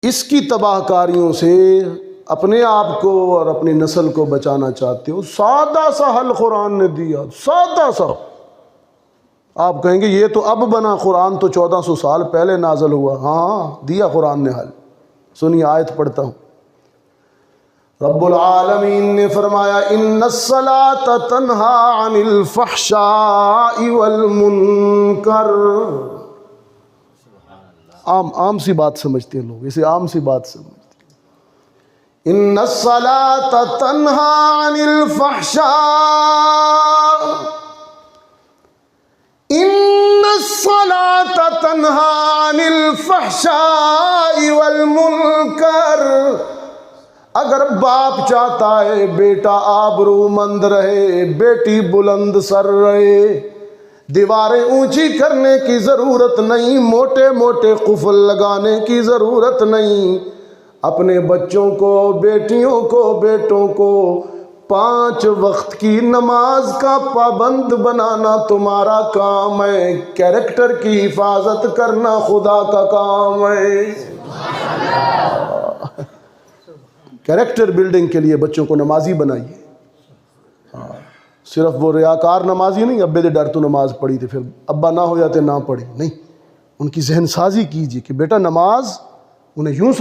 اس کی تباہ کاریوں سے اپنے آپ کو اور اپنی نسل کو بچانا چاہتے ہو، سادہ سا حل قرآن نے دیا، سادہ سا۔ آپ کہیں گے یہ تو اب بنا، قرآن تو 1400 سال پہلے نازل ہوا۔ ہاں دیا قرآن نے حل۔ سنیے آیت پڑھتا ہوں۔ رب العالمین نے فرمایا ان الصلاۃ تنہا عن الفحشاء والمنکر۔ عام سی بات سمجھتے ہیں لوگ، اسے عام سی بات سمجھتے ہیں۔ ان الصلاۃ تنہا عن الفحشاء، ان الصلاۃ تنہا عن الفحشاء والمنکر۔ اگر باپ چاہتا ہے بیٹا آبرو مند رہے، بیٹی بلند سر رہے، دیواریں اونچی کرنے کی ضرورت نہیں، موٹے موٹے قفل لگانے کی ضرورت نہیں، اپنے بچوں کو، بیٹیوں کو، بیٹوں کو 5 وقت کی نماز کا پابند بنانا تمہارا کام ہے۔ کیریکٹر کی حفاظت کرنا خدا کا کام ہے۔ کیریکٹر بلڈنگ کے لیے بچوں کو نمازی بنائیے۔ صرف وہ ریاکار نمازی نہیں، ابے دے ڈر تو نماز پڑھی تھی، پھر ابا نہ ہو جاتے نہ پڑھی، نہیں، ان کی ذہن سازی کیجیے کہ بیٹا نماز انہیں یوں